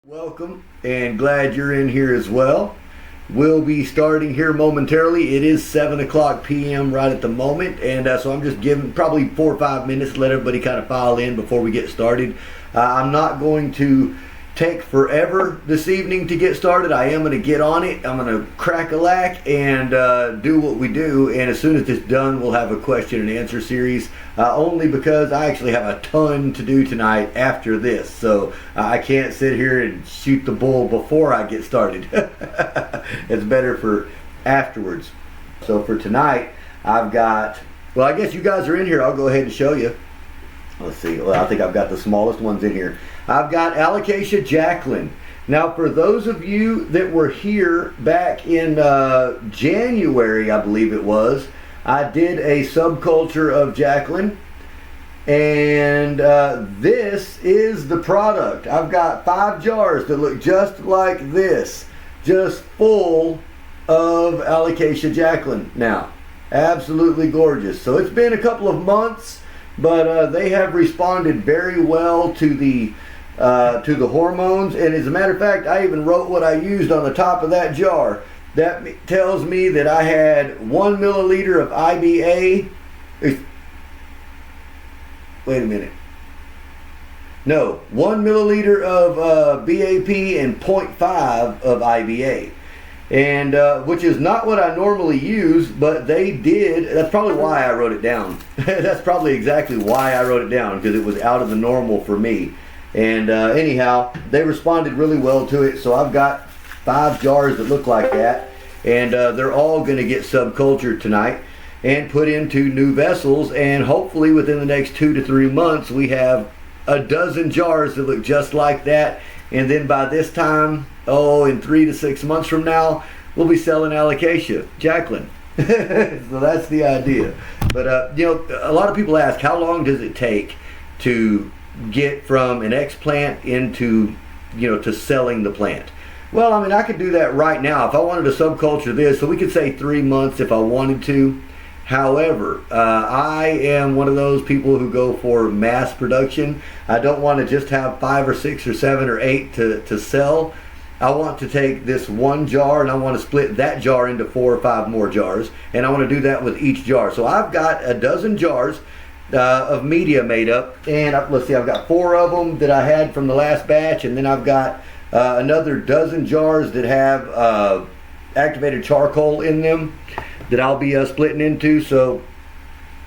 Welcome, and glad you're in here as well. We'll be starting here momentarily. It is 7 o'clock p.m. right at the moment, and so I'm just giving probably 4 or 5 minutes to let everybody kind of file in before we get started. I'm not going to take forever this evening to get started. I am going to get on it. I'm going to crack a lack and do what we do, and as soon as it's done, we'll have a question and answer series, only because I actually have a ton to do tonight after this, so I can't sit here and shoot the bull before I get started. It's better for afterwards. So for tonight, I've got, well, I guess you guys are in here. I'll go ahead and show you. Let's see. Well, I think I've got the smallest ones in here. I've got Alocasia Jacklyn. Now, for those of you that were here back in January, I believe it was, I did a subculture of Jacklyn, and this is the product. I've got 5 jars that look just like this, just full of Alocasia Jacklyn. Now, absolutely gorgeous. So it's been a couple of months, but they have responded very well to the hormones, and as a matter of fact, I even wrote what I used on the top of that jar. That tells me that I had 1 milliliter of IBA. Wait a minute. No, 1 milliliter of BAP and 0.5 of IBA. And which is not what I normally use, but they did. That's probably why I wrote it down. That's probably exactly why I wrote it down, because it was out of the normal for me. And anyhow, they responded really well to it, so I've got 5 jars that look like that, and they're all going to get subcultured tonight and put into new vessels, and hopefully within the next 2 to 3 months we have a dozen jars that look just like that, and then by this time, in 3 to 6 months from now, we'll be selling Alocasia Jacklyn. So that's the idea. But a lot of people ask, how long does it take to get from an explant into, to selling the plant? Well, I mean, I could do that right now if I wanted to subculture this, so we could say 3 months if I wanted to. However, I am one of those people who go for mass production. I don't want to just have 5 or 6 or 7 or 8 to sell. I want to take this one jar and I want to split that jar into 4 or 5 more jars, and I want to do that with each jar. So I've got a dozen jars of media made up, and let's see, I've got 4 of them that I had from the last batch, and then I've got another dozen jars that have activated charcoal in them that I'll be splitting into. So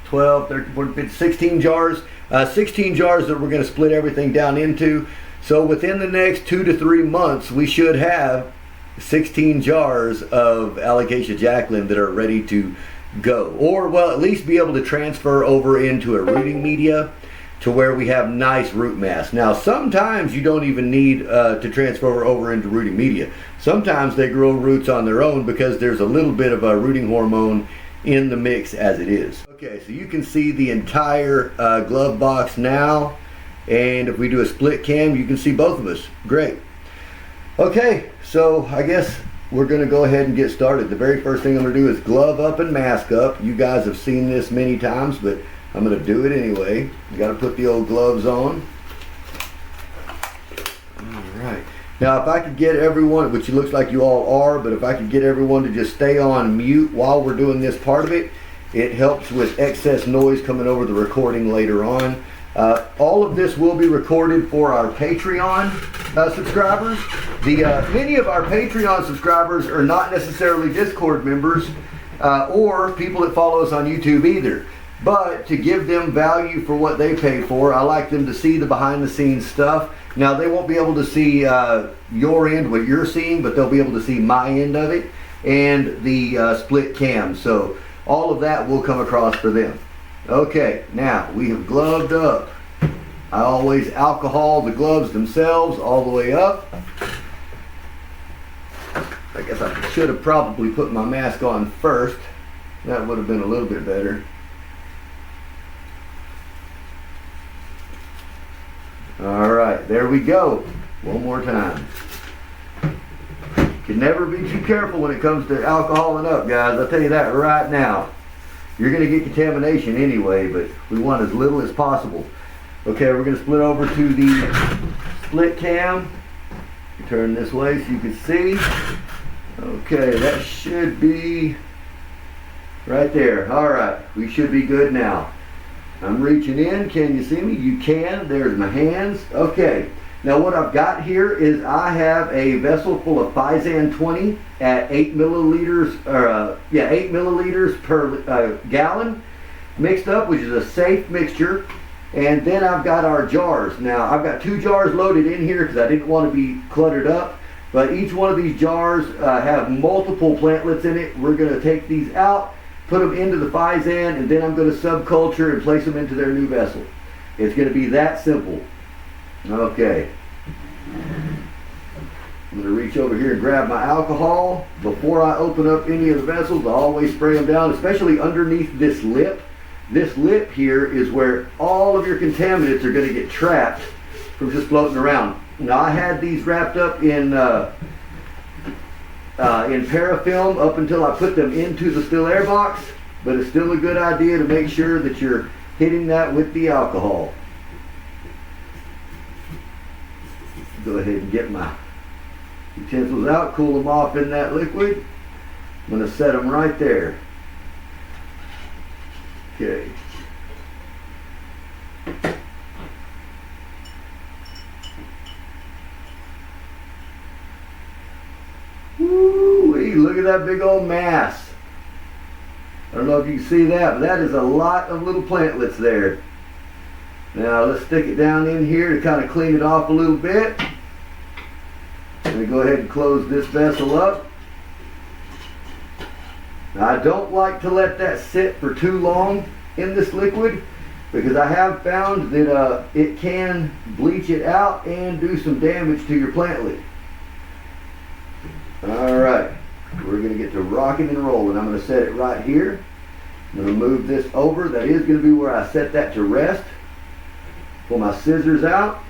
12, 13, 14, 15, 16 jars, 16 jars that we're going to split everything down into. So within the next 2 to 3 months, we should have 16 jars of Alocasia Jacklyn that are ready to go, or well, at least be able to transfer over into a rooting media to where we have nice root mass. Now, sometimes you don't even need to transfer over into rooting media. Sometimes they grow roots on their own because there's a little bit of a rooting hormone in the mix as it is. Okay, so you can see the entire glove box now, and if we do a split cam, you can see both of us. Great. Okay, so I guess we're going to go ahead and get started. The very first thing I'm going to do is glove up and mask up. You guys have seen this many times, but I'm going to do it anyway. You got to put the old gloves on. Alright. Now if I could get everyone, which it looks like you all are, but if I could get everyone to just stay on mute while we're doing this part of it, it helps with excess noise coming over the recording later on. All of this will be recorded for our Patreon subscribers. Many of our Patreon subscribers are not necessarily Discord members or people that follow us on YouTube either. But to give them value for what they pay for, I like them to see the behind the scenes stuff. Now they won't be able to see your end, what you're seeing, but they'll be able to see my end of it and the split cam. So all of that will come across for them. Okay, now we have gloved up. I always alcohol the gloves themselves all the way up. I guess I should have probably put my mask on first. That would have been a little bit better. Alright, there we go. One more time. Can never be too careful when it comes to alcoholing up, guys. I'll tell you that right now. You're going to get contamination anyway, but we want as little as possible. Okay, we're going to split over to the split cam. Turn this way so you can see. Okay, that should be right there. All right, we should be good now. I'm reaching in. Can you see me? You can. There's my hands. Okay. Now what I've got here is I have a vessel full of Physan 20 at 8 milliliters, 8 milliliters per gallon mixed up, which is a safe mixture. And then I've got our jars. Now I've got 2 jars loaded in here because I didn't want to be cluttered up. But each one of these jars have multiple plantlets in it. We're going to take these out, put them into the Physan, and then I'm going to subculture and place them into their new vessel. It's going to be that simple. Okay. I'm going to reach over here and grab my alcohol. Before I open up any of the vessels, I always spray them down, especially underneath this lip. This lip here is where all of your contaminants are going to get trapped from just floating around. Now I had these wrapped up in parafilm up until I put them into the still air box, but it's still a good idea to make sure that you're hitting that with the alcohol. Go ahead and get my utensils out, cool them off in that liquid. I'm going to set them right there. Okay. Woo-wee, look at that big old mass. I don't know if you can see that, but that is a lot of little plantlets there. Now let's stick it down in here to kind of clean it off a little bit. Let me go ahead and close this vessel up. Now I don't like to let that sit for too long in this liquid because I have found that it can bleach it out and do some damage to your plantlet. Alright, we're going to get to rocking and rolling. I'm going to set it right here. I'm going to move this over. That is going to be where I set that to rest. Pull my scissors out.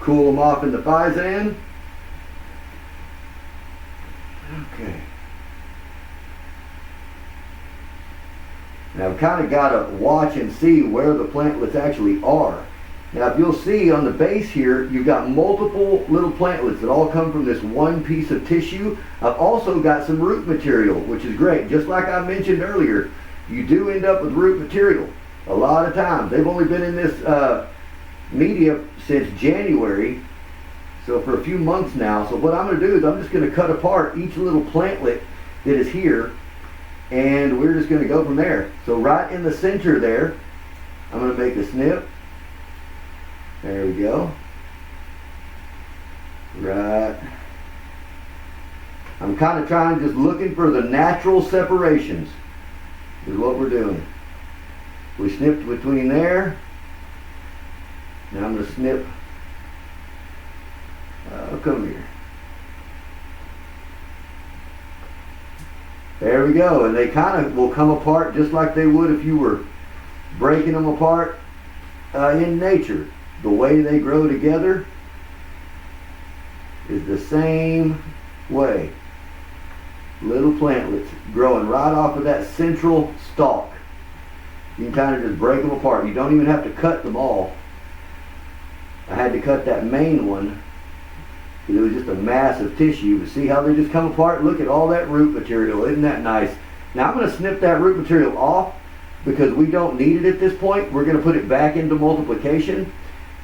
Cool them off in the Physan. Okay. Now I've kind of got to watch and see where the plantlets actually are. Now if you'll see on the base here, you've got multiple little plantlets that all come from this one piece of tissue. I've also got some root material, which is great. Just like I mentioned earlier, you do end up with root material a lot of times. They've only been in this media since January, so for a few months now. So what I'm going to do is I'm just going to cut apart each little plantlet that is here, and we're just going to go from there. So right in the center there, I'm going to make a snip. There we go. Right. I'm kind of trying, just looking for the natural separations is what we're doing. We snipped between there. Now I'm going to snip. Come here. There we go. And they kind of will come apart just like they would if you were breaking them apart in nature. The way they grow together is the same way. Little plantlets growing right off of that central stalk. You can kind of just break them apart. You don't even have to cut them all. I had to cut that main one because it was just a mass of tissue. But see how they just come apart? Look at all that root material. Isn't that nice? Now I'm going to snip that root material off because we don't need it at this point. We're going to put it back into multiplication.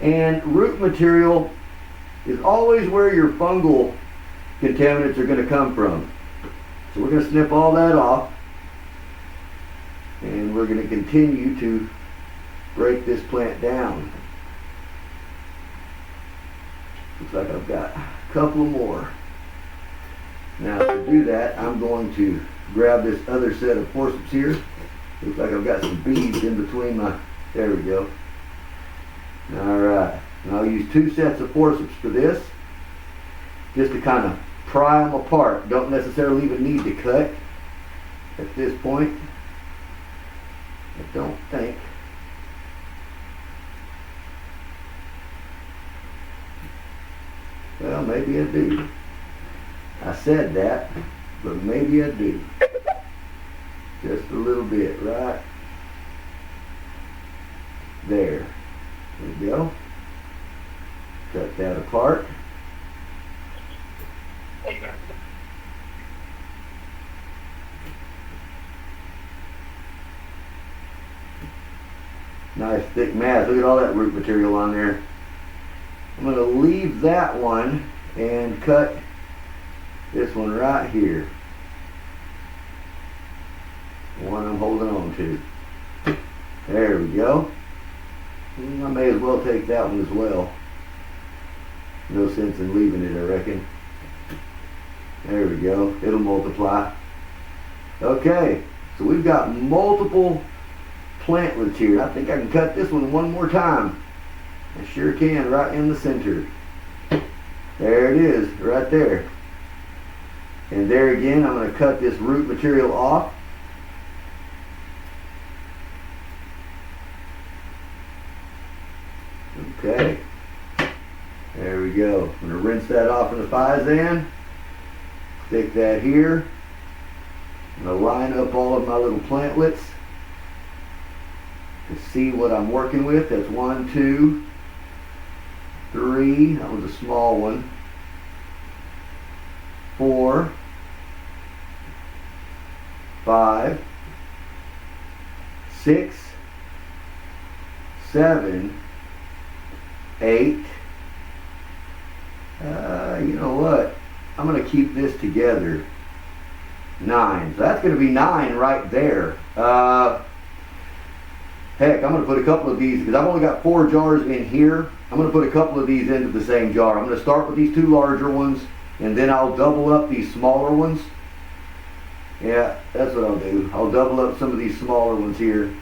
And root material is always where your fungal contaminants are going to come from. So we're going to snip all that off. And we're going to continue to break this plant down. Looks like I've got a couple more. Now to do that, I'm going to grab this other set of forceps here. Looks like I've got some beads in between my, there we go. Alright, and I'll use 2 sets of forceps for this, just to kind of pry them apart. Don't necessarily even need to cut at this point. I don't think. Well, maybe I do. I said that, but maybe I do. Just a little bit, right there. There we go. Cut that apart. Nice thick mass. Look at all that root material on there. I'm going to leave that one and cut this one right here. The one I'm holding on to. There we go. I may as well take that one as well. No sense in leaving it, I reckon. There we go. It'll multiply. Okay, so we've got multiple plantlets here. I think I can cut this one more time. I sure can, right in the center. There it is, right there. And there again, I'm going to cut this root material off. Okay. There we go. I'm going to rinse that off in the Fizan. Stick that here. I'm going to line up all of my little plantlets to see what I'm working with. That's 1, 2, 3. That was a small one. 4, 5, 6, 7, 8. You know what? I'm going to keep this together. 9. So that's going to be 9 right there. Heck, I'm going to put a couple of these, because I've only got 4 jars in here. I'm going to put a couple of these into the same jar. I'm going to start with these 2 larger ones, and then I'll double up these smaller ones. Yeah, that's what I'll do. I'll double up some of these smaller ones here,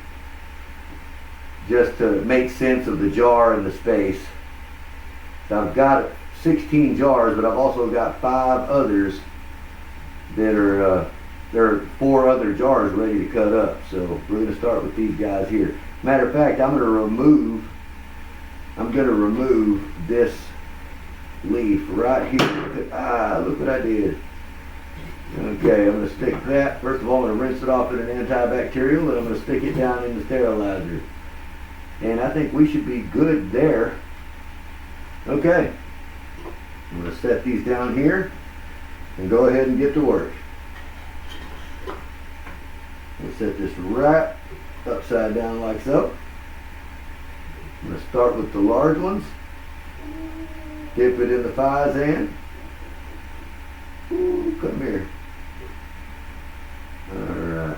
just to make sense of the jar and the space. So I've got 16 jars, but I've also got 5 others that are there are 4 other jars ready to cut up. So we're going to start with these guys here. Matter of fact, I'm going to remove this leaf right here. Look what I did. Okay, I'm going to stick that. First of all, I'm going to rinse it off in an antibacterial, and I'm going to stick it down in the sterilizer. And I think we should be good there. Okay. I'm going to set these down here and go ahead and get to work. We'll set this right upside down like so. I'm going to start with the large ones. Dip it in the Fizan. Ooh, come here. Alright.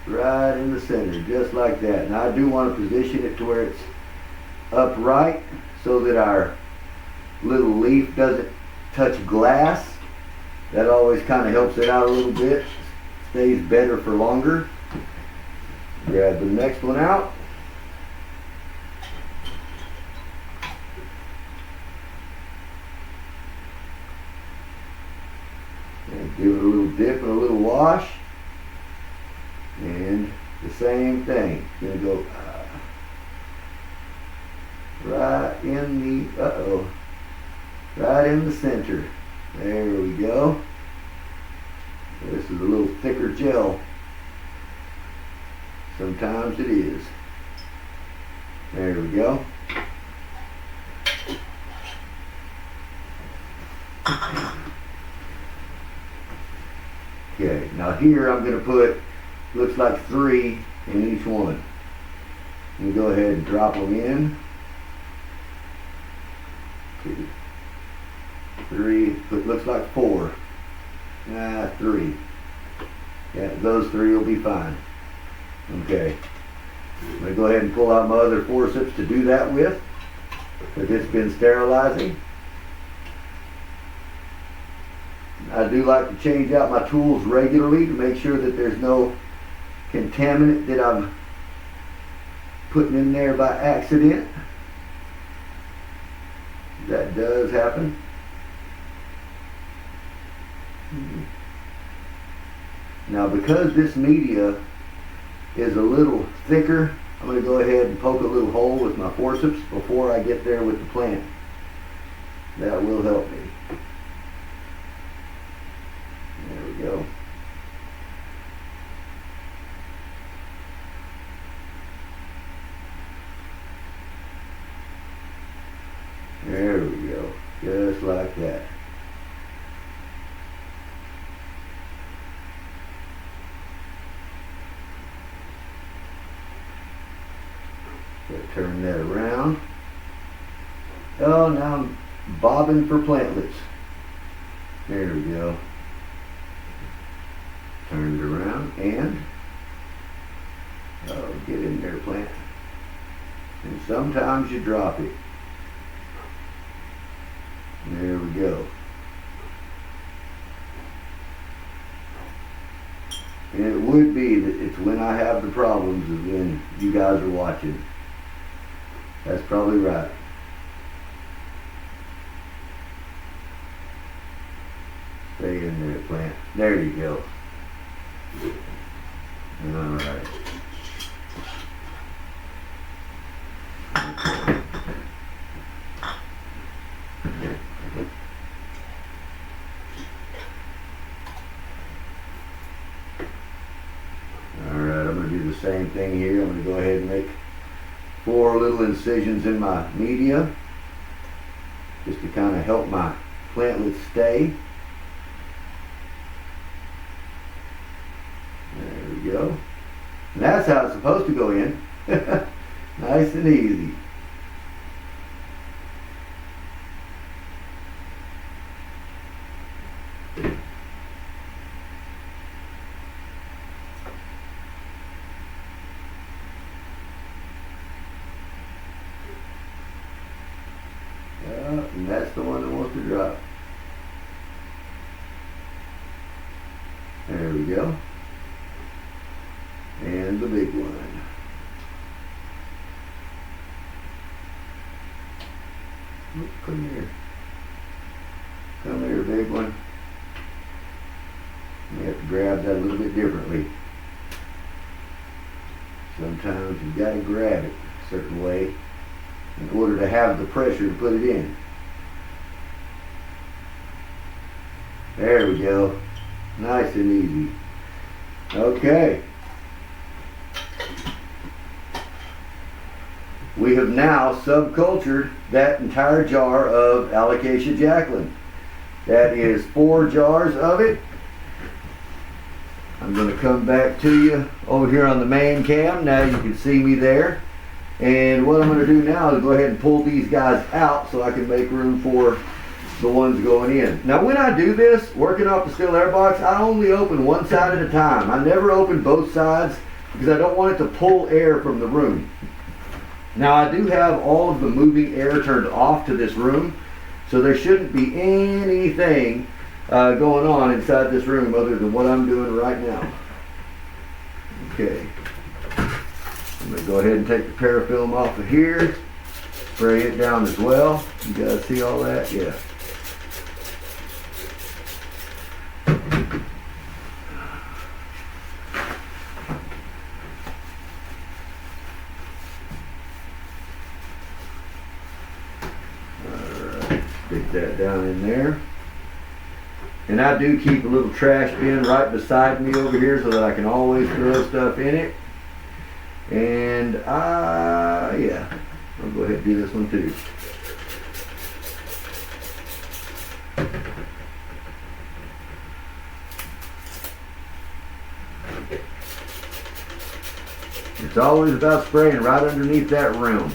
Right in the center, just like that. Now I do want to position it to where it's upright so that our little leaf doesn't touch glass. That always kind of helps it out a little bit. Stays better for longer. Grab the next one out. And give it a little dip and a little wash. And the same thing. Gonna go right in the right in the center. There we go. This is a little thicker gel. Sometimes it is. There we go. Okay, now here I'm going to put, looks like 3 in each one. I'm going to go ahead and drop them in. 2, 3, it looks like 4. 3. Yeah, those 3 will be fine. Okay. I'm going to go ahead and pull out my other forceps to do that with, because it's been sterilizing. I do like to change out my tools regularly to make sure that there's no contaminant that I'm putting in there by accident. That does happen. Now, because this media is a little thicker, I'm going to go ahead and poke a little hole with my forceps before I get there with the plant. That will help me. There we go. There we go. Just like that. Turn that around. Oh, now I'm bobbing for plantlets. There we go. Turned around and oh, get in there, plant. And sometimes you drop it. There we go. And it would be that it's when I have the problems is when you guys are watching. That's probably right. Stay in there, plant. There you go. All right. I'm going to do the same thing here. I'm going to go ahead and make 4 little incisions in my media just to kind of help my plantlets stay. There we go. And that's how it's supposed to go in. Nice and easy. And that's the one that wants to drop. There we go. And the big one. Oop, come here. Come here, big one. You have to grab that a little bit differently. Sometimes you've got to grab it a certain way in order to have the pressure to put it in. There we go. Nice and easy. Okay. We have now subcultured that entire jar of Alocasia Jacklyn. That is 4 jars of it. I'm going to come back to you over here on the main cam. Now you can see me there. And what I'm going to do now is go ahead and pull these guys out so I can make room for the ones going in. Now when I do this, working off the still air box, I only open one side at a time. I never open both sides because I don't want it to pull air from the room. Now I do have all of the moving air turned off to this room, so there shouldn't be anything going on inside this room other than what I'm doing right now. Okay. I'm going to go ahead and take the parafilm off of here, spray it down as well. You guys see all that? Yeah. Alright, stick that down in there. And I do keep a little trash bin right beside me over here so that I can always throw stuff in it. And yeah, I'll go ahead and do this one too. It's always about spraying right underneath that rim.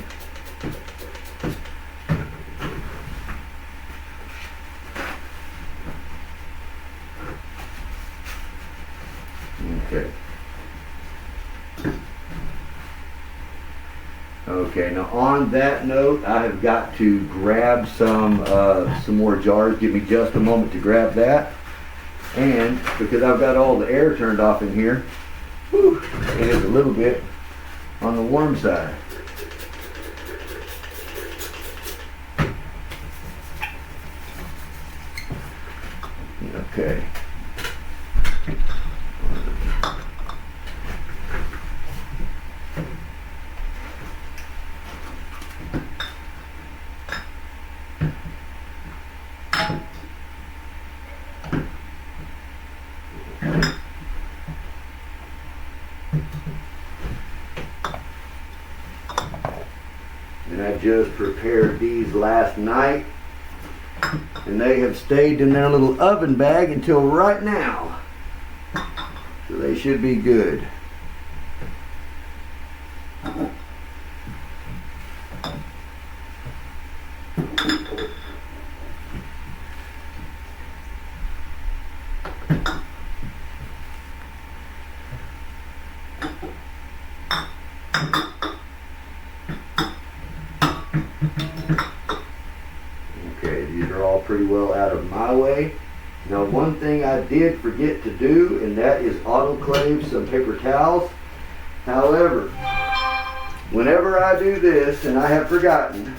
Okay. Okay, now on that note, I have got to grab some more jars. Give me just a moment to grab that. And because I've got all the air turned off in here, whew, it is a little bit on the warm side. Okay. And I just prepared these last night, and they have stayed in their little oven bag until right now. So they should be good. Okay, these are all pretty well out of my way. Now, one thing I did forget to do, and that is autoclave some paper towels. However, whenever I do this, and I have forgotten,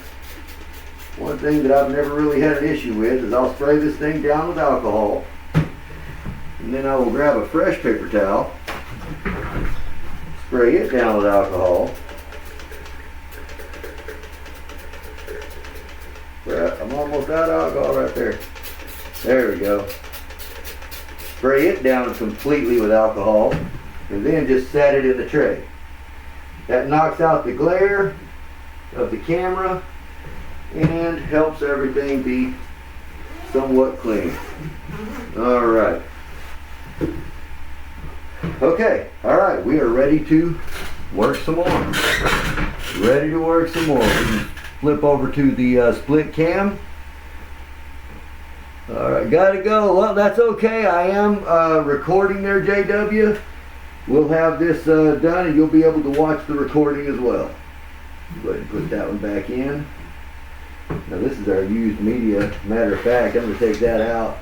one thing that I've never really had an issue with is I'll spray this thing down with alcohol, and then I will grab a fresh paper towel, spray it down with alcohol. I'm almost out of alcohol right there. There we go. Spray it down completely with alcohol, and then just set it in the tray. That knocks out the glare of the camera and helps everything be somewhat clean. All right. Okay, all right, we are ready to work some more. Ready to work some more. We can flip over to the split cam. All right, gotta go. Well, that's okay. I am recording there, JW. We'll have this done, and you'll be able to watch the recording as well. Go ahead and put that one back in. Now, this is our used media. Matter of fact, I'm going to take that out,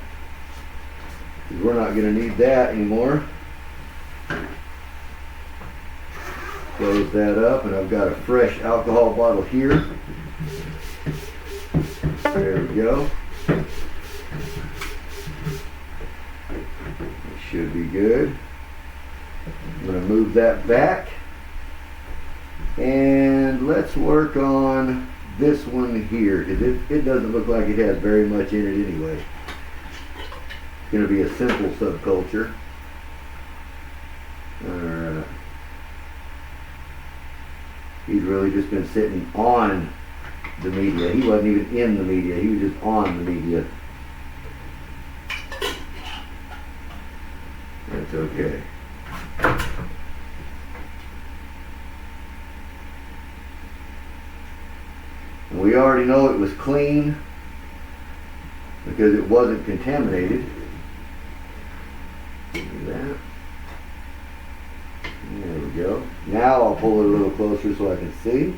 because we're not going to need that anymore. Close that up, and I've got a fresh alcohol bottle here. There we go. It should be good. I'm going to move that back, and let's work on this one here, because it doesn't look like it has very much in it anyway. It's going to be a simple subculture. Alright. He's really just been sitting on the media. He wasn't even in the media, he was just on the media. That's okay. And we already know it was clean because it wasn't contaminated. Look at that. There we go. Now I'll pull it a little closer so I can see.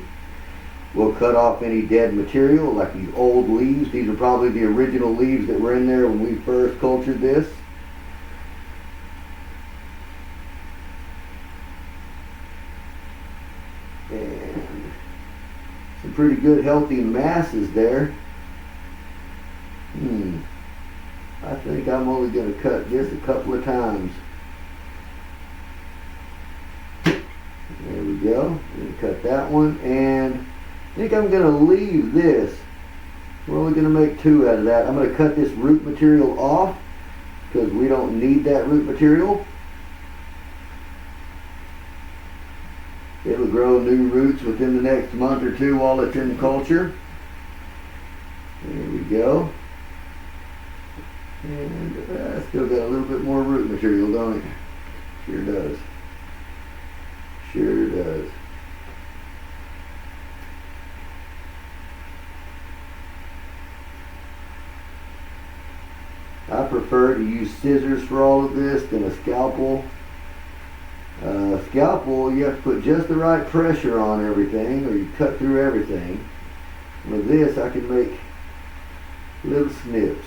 We'll cut off any dead material, like these old leaves. These are probably the original leaves that were in there when we first cultured this. And some pretty good healthy masses there. I think I'm only going to cut this a couple of times. There we go. I'm going to cut that one, and I think I'm going to leave this. We're only going to make two out of that. I'm going to cut this root material off because we don't need that root material. It'll grow new roots within the next month or two while it's in culture. There we go. And still got a little bit more root material, don't it? Sure does. Sure does. I prefer to use scissors for all of this than a scalpel. Scalpel, you have to put just the right pressure on everything or you cut through everything. With this, I can make little snips.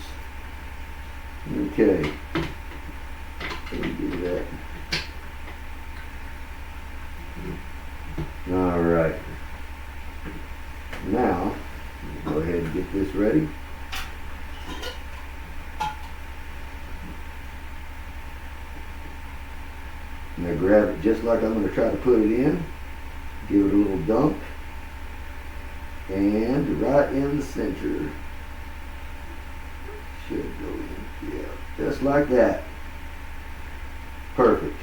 Okay. Let me do that. Alright. Now, go ahead and get this ready. Now grab it just like I'm going to try to put it in. Give it a little dunk. And right in the center. Should go in. Yeah, just like that. Perfect.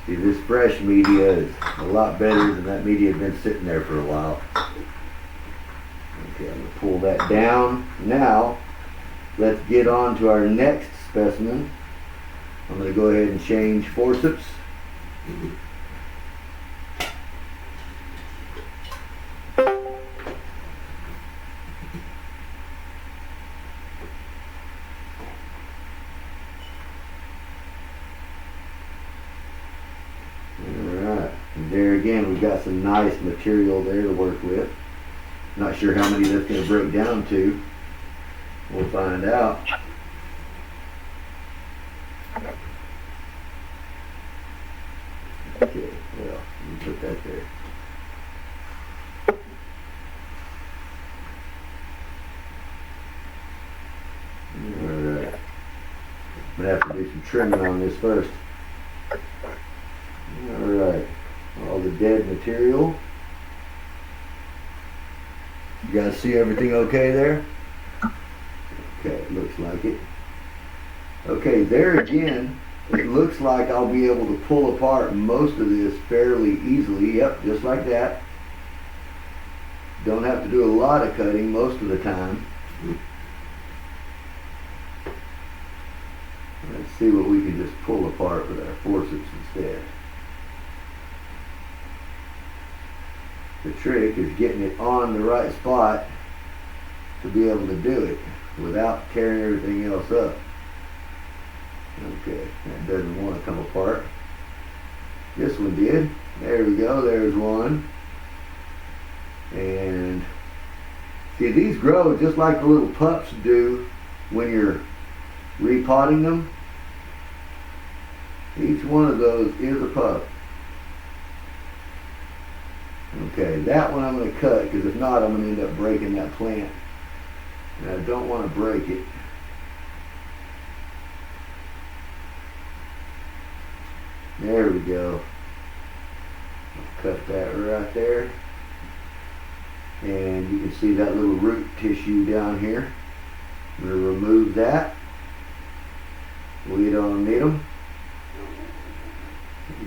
See, this fresh media is a lot better than that media had been sitting there for a while. Okay, I'm going to pull that down. Now, let's get on to our next specimen. I'm going to go ahead and change forceps. There again, we've got some nice material there to work with. Not sure how many that's going to break down to. We'll find out. Okay, well, let me put that there. Alright. I'm going to have to do some trimming on this first. Alright. All the dead material. You guys see everything okay there? Okay, it looks like it. Okay, there again, it looks like I'll be able to pull apart most of this fairly easily. Yep, just like that. Don't have to do a lot of cutting most of the time. Let's see what we can just pull apart with our forceps instead. The trick is getting it on the right spot to be able to do it without tearing everything else up. Okay, that doesn't want to come apart. This one did. There we go, there's one. And see, these grow just like the little pups do when you're repotting them. Each one of those is a pup. Okay, that one I'm going to cut, because if not, I'm going to end up breaking that plant. And I don't want to break it. There we go. I'll cut that right there. And you can see that little root tissue down here. I'm going to remove that. We don't need them.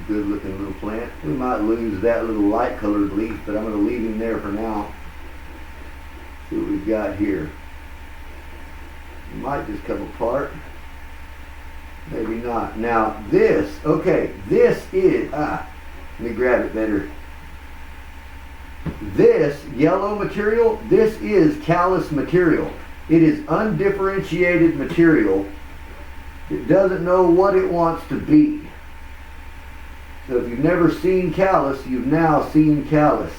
Good looking little plant. We might lose that little light colored leaf, but I'm going to leave him there for now. See what we've got here. It might just come apart. Maybe not. Now this, okay, this is, let me grab it better. This yellow material, this is callus material. It is undifferentiated material. It doesn't know what it wants to be. So if you've never seen callus, you've now seen callus.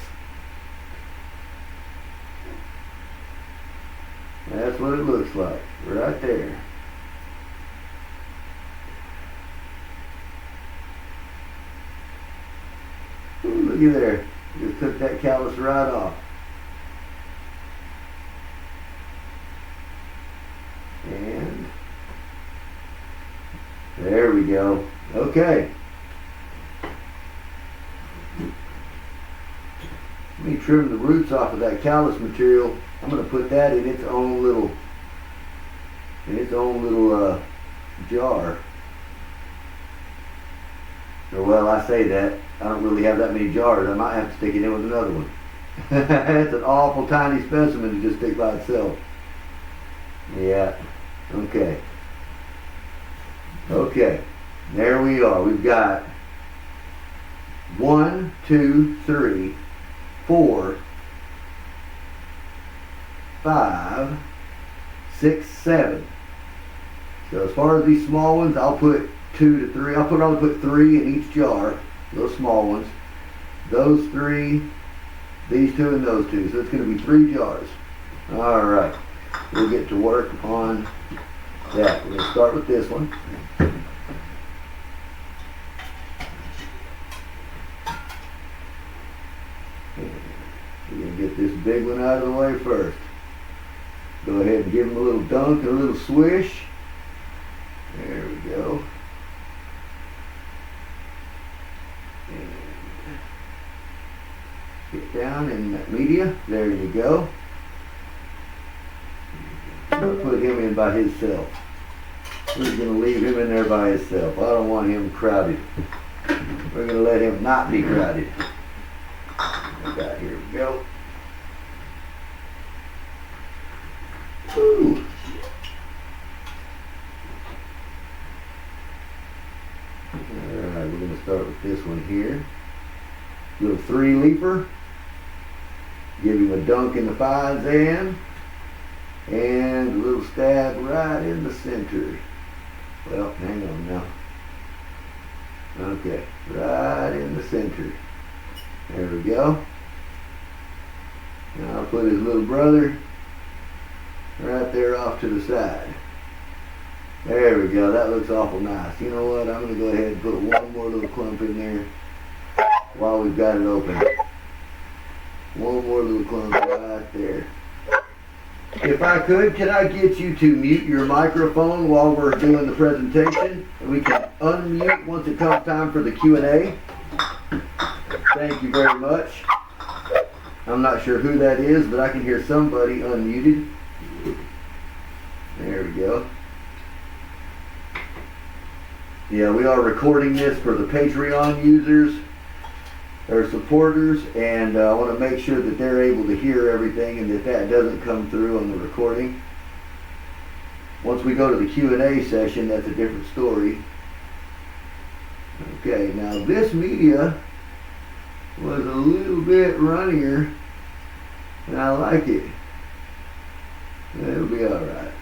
That's what it looks like, right there. Ooh, look at there. Just took that callus right off. And there we go. Okay. Let me trim the roots off of that callus material. I'm going to put that in its own little jar. Or well, I say that. I don't really have that many jars. I might have to stick it in with another one. It's an awful tiny specimen to just stick by itself. Yeah. Okay. Okay. There we are. We've got 1, 2, 3, 4, 5, 6, 7. So as far as these small ones, I'll put 2 to 3. I'll probably put 3 in each jar. Those small ones. Those 3, these 2, and those 2. So it's going to be 3 jars. All right. We'll get to work on that. We're going to start with this one. We're going to get this big one out of the way first. Go ahead and give him a little dunk and a little swish. There we go. And get down in that media. There you go. I'm going to put him in by himself. We're going to leave him in there by himself. I don't want him crowded. We're going to let him not be crowded. Okay, here we go. Woo. Alright, we're going to start with this one here. Little 3-leaper. Give him a dunk in the 5s and a little stab right in the center. Well, hang on now. Okay, right in the center. There we go. Now I'll put his little brother right there off to the side. There we go. That looks awful nice. You know what? I'm going to go ahead and put one more little clump in there while we've got it open. One more little clump right there. If I could I get you to mute your microphone while we're doing the presentation? And we can unmute once it comes time for the Q&A. Thank you very much. I'm not sure who that is, but I can hear somebody unmuted. There we go. Yeah, we are recording this for the Patreon users, or supporters, and I want to make sure that they're able to hear everything and that doesn't come through on the recording. Once we go to the Q&A session, that's a different story. Okay, now this media was a little bit runnier, and I like it. It'll be alright.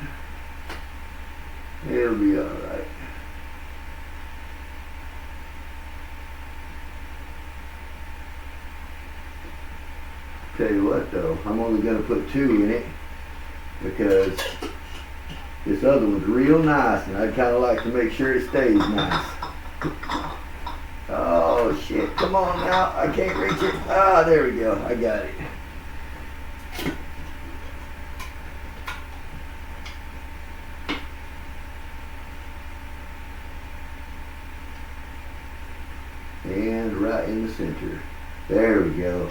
It'll be alright. Tell you what though, I'm only going to put 2 in it because this other one's real nice and I'd kind of like to make sure it stays nice. Oh shit, come on now, I can't reach it. Ah, there we go, I got it. And right in the center. There we go.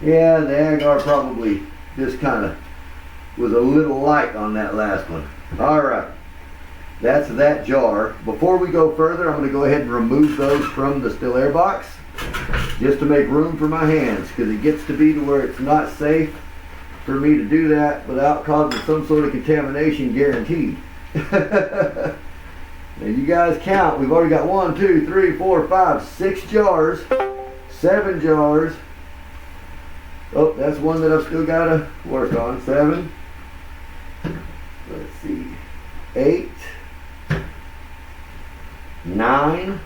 Yeah, the agar probably just kind of was a little light on that last one. Alright, that's that jar. Before we go further, I'm going to go ahead and remove those from the still air box just to make room for my hands, because it gets to be to where it's not safe for me to do that without causing some sort of contamination, guaranteed. Now you guys count. We've already got 1, 2, 3, 4, 5, 6 jars, 7 jars. Oh, that's one that I've still got to work on. 7. Let's see. 8. 9.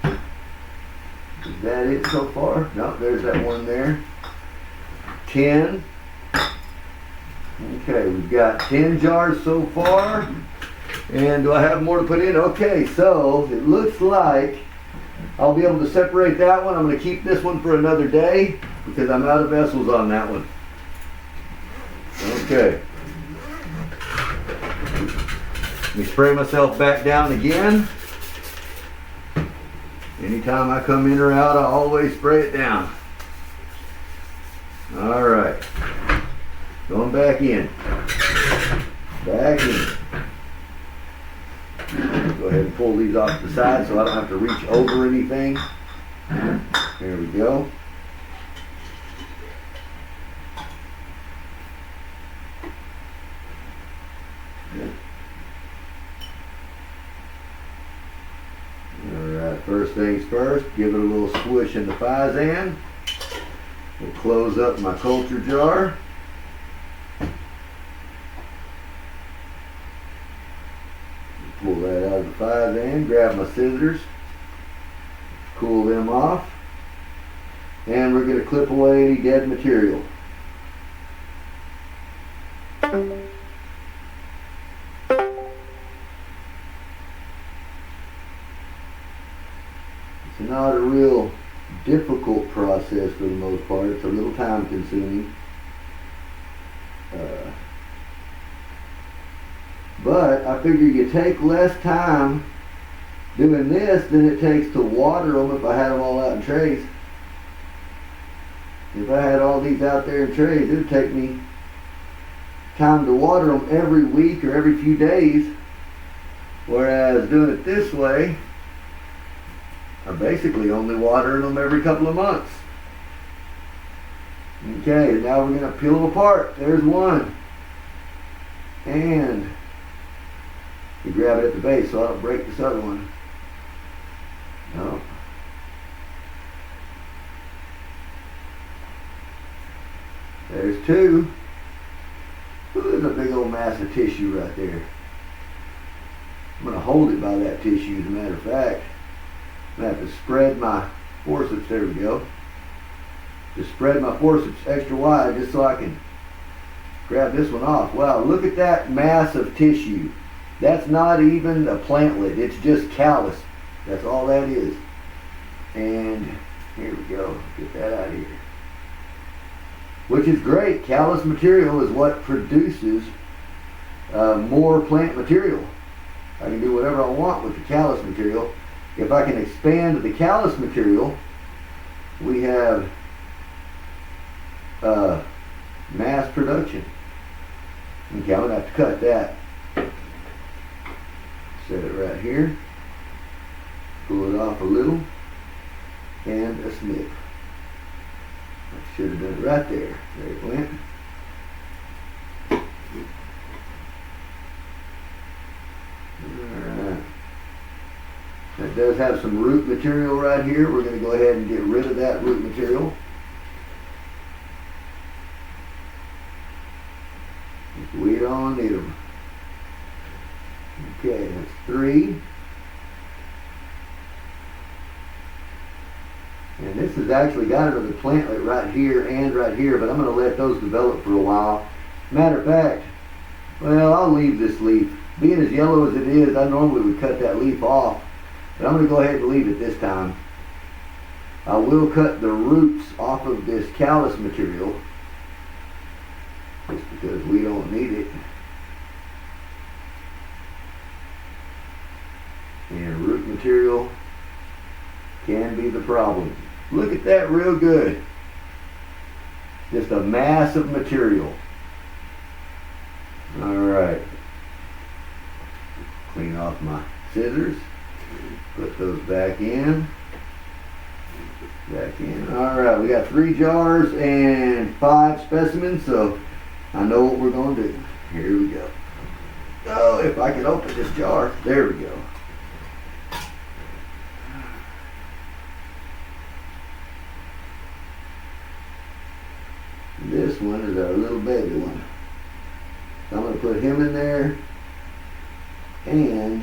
Is that it so far? No, there's that one there. 10. Okay, we've got 10 jars so far. And do I have more to put in? Okay, so it looks like I'll be able to separate that one. I'm going to keep this one for another day because I'm out of vessels on that one. Okay. Let me spray myself back down again. Anytime I come in or out, I always spray it down. Alright. Going back in. Back in. Go ahead and pull these off the side so I don't have to reach over anything. There we go. Alright, first things first, give it a little swish in the Fizan. We'll close up my culture jar. Pull that out of the Fizan, grab my scissors, cool them off, and we're going to clip away any dead material. It's not a real difficult process for the most part. It's a little time consuming. But I figure you take less time doing this than it takes to water them if I had them all out in trays. If I had all these out there in trays, it would take me time to water them every week or every few days. Whereas doing it this way, I'm basically only watering them every couple of months. Okay, now we're going to peel them apart. There's one. And you grab it at the base so I don't break this other one. No. There's two. Ooh, there's a big old mass of tissue right there. I'm going to hold it by that tissue, as a matter of fact. I'm going to have to spread my forceps, there we go. Just spread my forceps extra wide just so I can grab this one off. Wow, look at that mass of tissue. That's not even a plantlet, it's just callus. That's all that is. And here we go, get that out of here. Which is great. Callus material is what produces more plant material. I can do whatever I want with the callus material. If I can expand the callus material, we have mass production. Okay, I'm going to have to cut that. Set it right here. Pull it off a little. And a snip. I should have done it right there. There it went. Alright. That does have some root material right here. We're going to go ahead and get rid of that root material. We don't need them. Okay, that's 3. And this has actually got another plantlet right here and right here, but I'm going to let those develop for a while. Matter of fact, well, I'll leave this leaf. Being as yellow as it is, I normally would cut that leaf off, but I'm going to go ahead and leave it this time. I will cut the roots off of this callus material, just because we don't need it. And root material can be the problem. Look at that real good. Just a mass of material. Alright. Clean off my scissors. Put those back in. Back in. Alright, we got 3 jars and 5 specimens, so I know what we're going to do. Here we go. Oh, if I could open this jar. There we go. This one is our little baby one. So I'm going to put him in there, and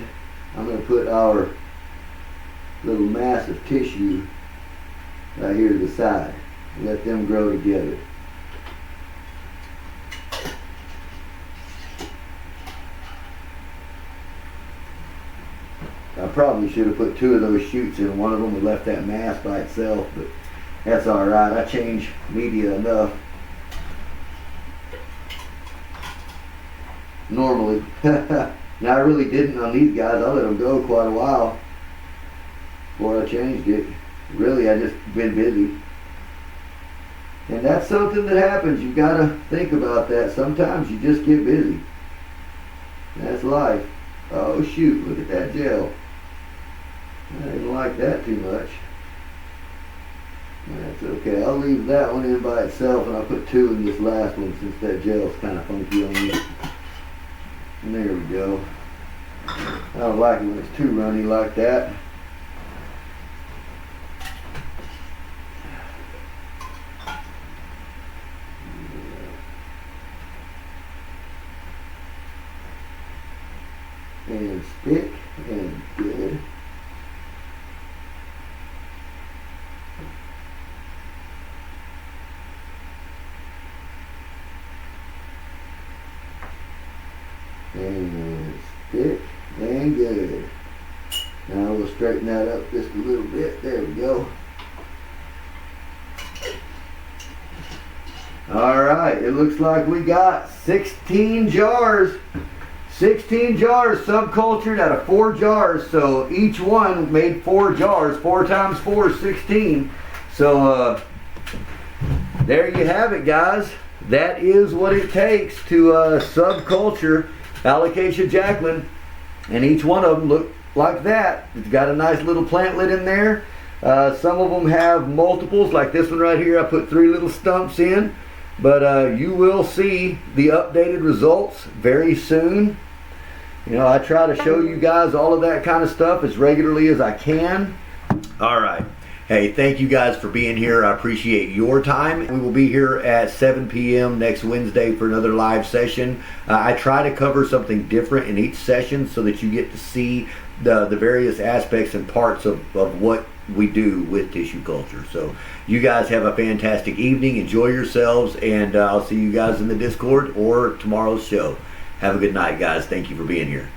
I'm going to put our little mass of tissue right here to the side. Let them grow together. I probably should have put 2 of those shoots in one of them and left that mass by itself, but that's alright. I change media enough. Normally. Now I really didn't on these guys. I let them go quite a while before I changed it. Really, I just been busy. And that's something that happens. You gotta think about that. Sometimes you just get busy. That's life. Oh shoot, look at that gel. I didn't like that too much. That's okay. I'll leave that one in by itself, and I'll put 2 in this last one since that gel's kind of funky on me. And there we go. I don't like it when it's too runny like that. And stick and good. And stick and good. Now we'll straighten that up just a little bit. There we go. Alright, it looks like we got 16 jars. 16 jars subcultured out of 4 jars. So each one made 4 jars. 4 times 4 is 16. So there you have it, guys. That is what it takes to subculture Alocasia Jacklyn, and each one of them look like that. It's got a nice little plantlet in there. Some of them have multiples, like this one right here. I put 3 little stumps in, but you will see the updated results very soon. You know, I try to show you guys all of that kind of stuff as regularly as I can. All right. Hey, thank you guys for being here. I appreciate your time. We will be here at 7 p.m. next Wednesday for another live session. I try to cover something different in each session so that you get to see the various aspects and parts of what we do with tissue culture. So you guys have a fantastic evening. Enjoy yourselves, and I'll see you guys in the Discord or tomorrow's show. Have a good night, guys. Thank you for being here.